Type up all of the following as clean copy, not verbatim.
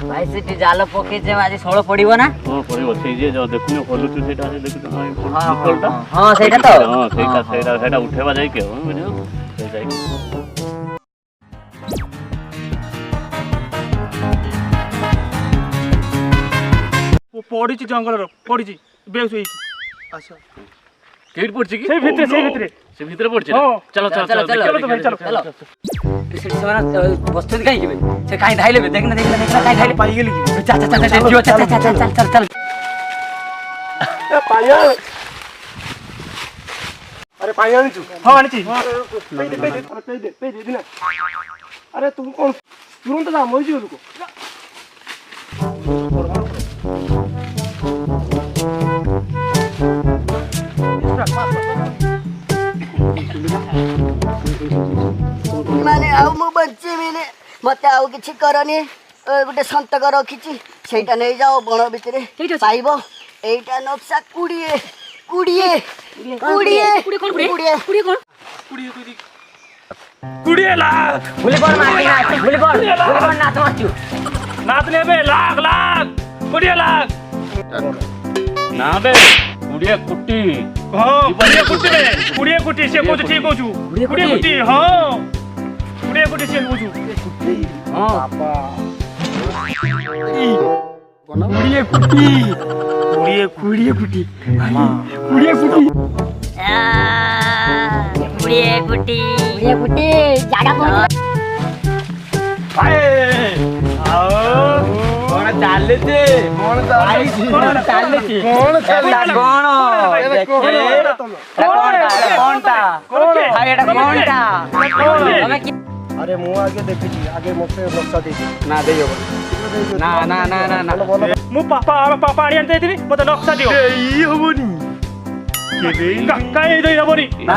भाई से जाल पके जे आज सोळ पड़िबो ना हां पड़िबो से जे जो देखुनो खोलुछु सेटा से देखु हां सेटा तो हां सेटा उठेबा जाई के बुझियो से जाई वो पड़ी ची जंगल रो पड़ी ची बेस होई अच्छा केट पड़ची की से भीतर पड़ची चलो तो भाई चलो से सवाना वस्तु काई के से काई धाइले देखना काई धाइले पाई गेली चल पाया अरे पाया आनी छु हां आनी छि पे दे दिना अरे तू कौन तुरंत जा मर जियो लुको माने आउ मो बच्चे मैंने मते आउ किछि करनी गोटे संतक रखिछि सेटा नै जाओ बण भितरे पाइबो एटा नक्शा कुड़िए लाख बोले बोल मारती नाच मारती नाच लेबे लाख 20 लाख ना बे कुड़िया कुट्टी हां कुड़िया कुट्टी से को ठीक होजू कुड़िया कुट्टी हां कुड़िया कुट्टी से होजू हां बाबा कुड़िया कुट्टी जागा पहुंच हाय आओ कोन चाले छे कोन चाले छे अरे मु आगे देखि आगे मते बक्सा दे ना दे ना मु पापा आड़ी आनते दिनी मते नक्शा दियो एई होबनी केबे काई दे होबनी ना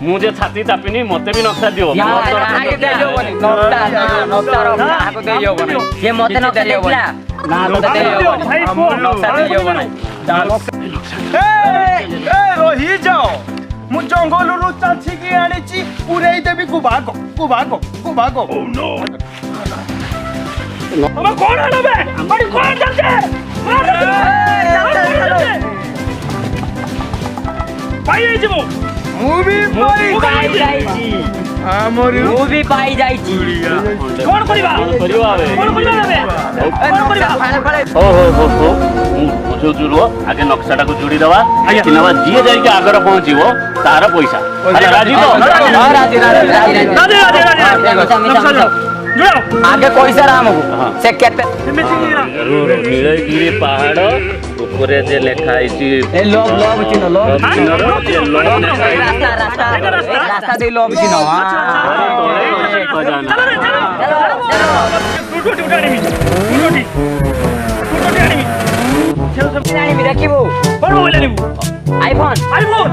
मु जे छाती तापिनी मते भी नक्शा दियो आगे दे होबनी नक्शा रो आगे दे होबनी जे मते नक्शा देला ना मते दे होबनी नक्शा दे होबनी ए रोही जाओ मु जंगल रु चाची की आनी ची पुरेई देबी कुबागो ओ नो अब कौन है बे बड़ी कौन चलते पाई जेबो मूवी पाई जाईची हमर मूवी पाई जाईची कौन करिवा बे हो बुझो जुरो आगे नक्शाटा को जोड़ी दवा किनवा जिए जाई के आगर पहुंचीबो तार पैसा अरे राजी तो हां राजी आगे पैसा राम से केते नीलगिरी पहाड़ ऊपरे जे लेखा आइची ए लोग चिन्ह रास्ता दे लोग चिन्ह हां देखिबो कोन मोबाइल लेबू आईफोन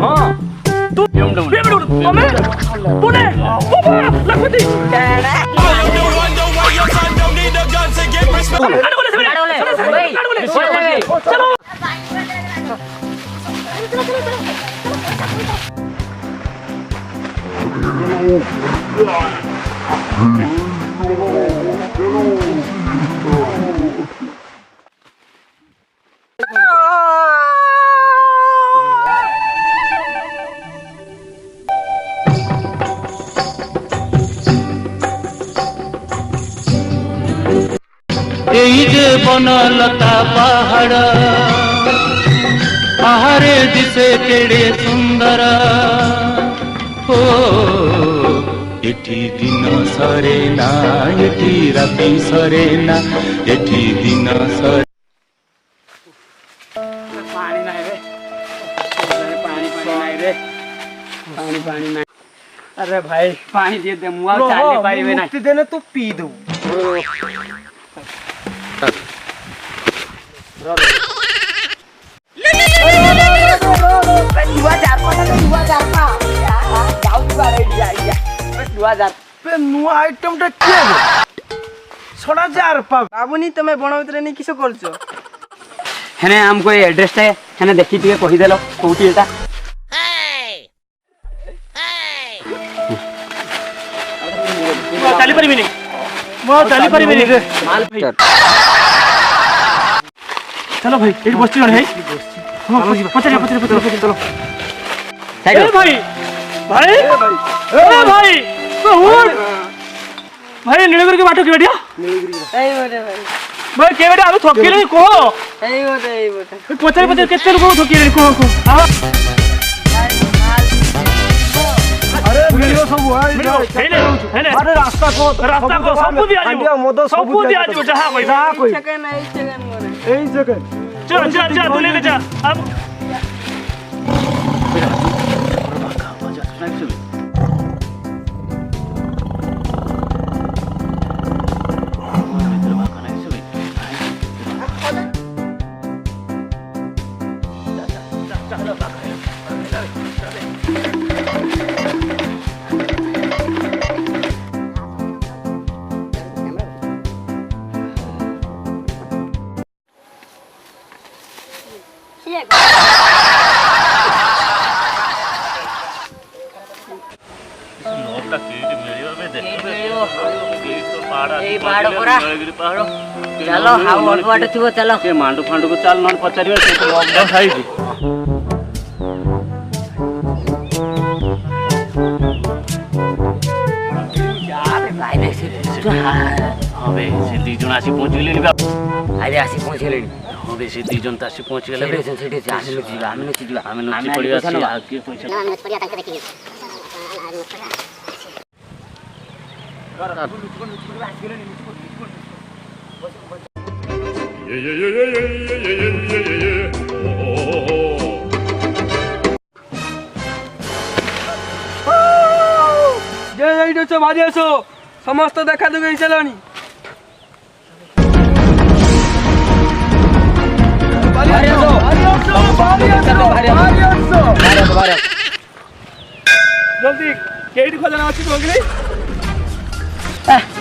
हां तू BMW हमें पुणे बाबा लखपति चलो जे बनलता पहाड़ आहारे दिसे केड़े सुंदर ओ एठी दिन सरे ना एठी राति सरे ना एठी दिन सरे पानी नहीं रे पानी नहीं अरे भाई पानी दे दे मुआ चाले पाइबे ना मुक्ति देने तू पी दो नुआ आइटम टा के छोड़ा जार पा बाबुनी तमे बण भितर नहीं किस करछो हेने हमको एड्रेस टा हेने देखि टिके कहि देलो कोठी एटा चली परिबिनी मो चली परिबिनी माल भाई चलो भाई एट बस्ती जण है पचरे चलो ए भाई भाई ए भाई तो उठ भाई नीलगिरी के बाटो के बेटिया एई बोटे भाई भाई के बेटा आबे थकिले को एई बोटे पचरे केते लोग थकिले को अरे वीडियो सब हेले अरे रास्ता को सब दिया जो जहां कोई सेकंड मोरे एई जगह चल तू लेके जा अब चलो हाउ अल्प बाटो थिबो चलो के मांडू फांडू को चाल नन पचारिबे से तो लॉकडाउन खाई जी भाई ने से हां बे से दी जण आसी पहुंच गेले बे आले आसी पहुंचले हां बे से दी जण त आसी पहुंच गेले बे सेठी जाने जीवा आमे जीवा आमे नची पड़ी आसी आके पैसा भारी आसो समस्त देखा दुखी चलनी जल्दी केडी खोजना अछि कोगली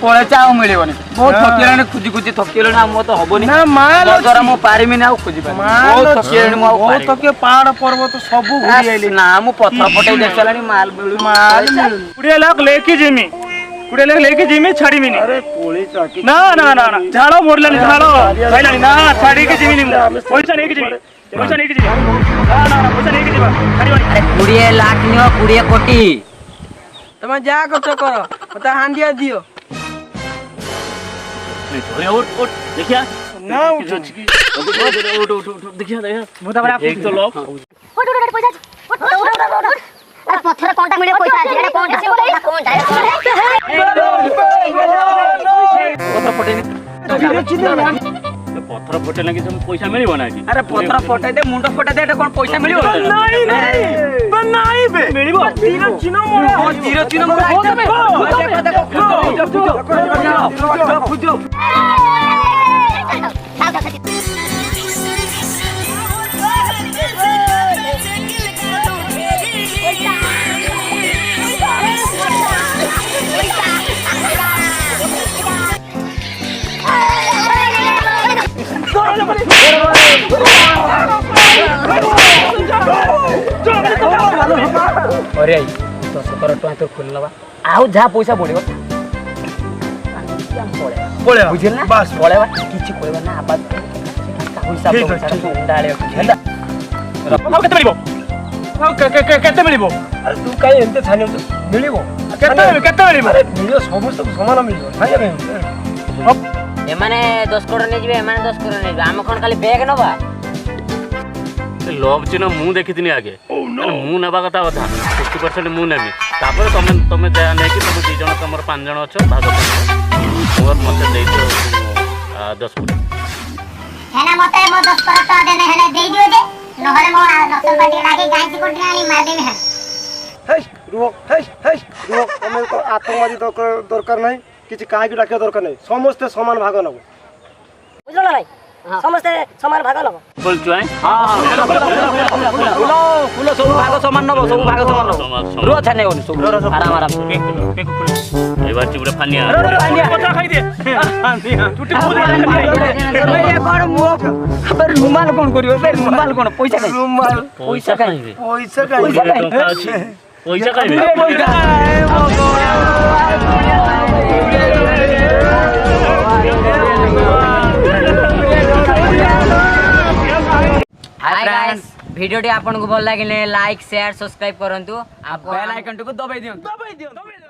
पळे चाओ मिलिबनी बहुत थकिलाने खुजी खुजी थकिलाने हम तो हबनी ना माल द्वारा मो पारिमी ना खुजी पानी बहुत थकिलाने मो बहुत थके पहाड़ पर्वत सब घुरी आइले ना मो पत्थर पटै देखलानी माल मिलु कुड़े लाख लेके जिमी कुड़े लाख लेके जिमी छाड़ी मिनी अरे कोली चाकी ना ना ना ना झाड़ो मोरलानी झाड़ो भाईलानी ना छाड़ी के जिमी नी पैसा नहीं के जिमी पैसा नहीं के जिमी ना ना पैसा नहीं के जिमा छाड़ी अरे 20 लाख नियो 20 कोटी तमे जा करछो करो मते हांडिया दियो उठ देखिया ना उठ उठ देखिया एक तो लोग पत्थर कोनटा मिले पैसा अछि एटा कोनटा पत्थर पटै पत्थर फटे लगे तुम पैसा मिलिबो ना कि अरे पत्थर फटाई दे मुंडो फटाई दे एटा कोन पैसा मिलिबो नहीं नहीं बे मिलिबो जीरो चिनो मोरा जीरो चिनो मोरा देखो अरे 10 तो खोल लबा आउ जा पैसा पड़िबो पळे बुझिल ना बस पळेबा किछि कोइबा ना आबाद पैसा तो उंडाळे हेला केते मिलिबो केते मिलिबो अरे तू काई एंते छानियो मिलिबो केते मिलिबो अरे मिलियो समस्त समान मिलिबो खाइबे एमाने 10 करोड़ नै जिबे एमाने 10 करोड़ नै जिबे हम कोन खाली बैग नबा लोभ चिन्ह मु देखिथिनी आगे मु नबा कथा कथा 50% मु नेमी तापर तमे दया नै कि तुम दी जण तमर 5 जण अछ भाग और मते दे दियो 10 कोटी हेना मते मो 10 करोड़ तो देने हेले दे दियो जे नहरे मो नसल पार्टी लागे गांची कोटी आनी मार देबे है ରୁହ ରୁହ ତମେ ତ ଆତଙ୍କବାଦୀ ଦରକାର ନାହିଁ କିଛି କାହାକୁ ଡାକିବା ଦରକାର ନାହିଁ ସମସ୍ତେ ସମାନ ଭାଗ ନେବ ବୁଝିଲ ନା ନାଇଁ ସମସ୍ତେ ସମାନ ଭାଗ ନବ बोलଛୁ ଆଁ ଫୁଲ ସବୁ ଭାଗ ସମାନ ନବ ସବୁ ଭାଗ ସମାନ ନବ ରୁହ ଛାନେ ଗନି ସବୁ ଆରାମ ଆରାମ এই বাচ্চা গুলো ফানিয়া রুমাল কোন করিব রুমাল কোন পয়সা খাই পয়সা খাইবে পয়সা কাহিবে টঙ্কা আছে পয়সা খাইবে हाय गाइस वीडियो टी आपन को भल लागिले लाइक शेयर सब्सक्राइब करंतु आ बेल आइकन को दबाई दियंतु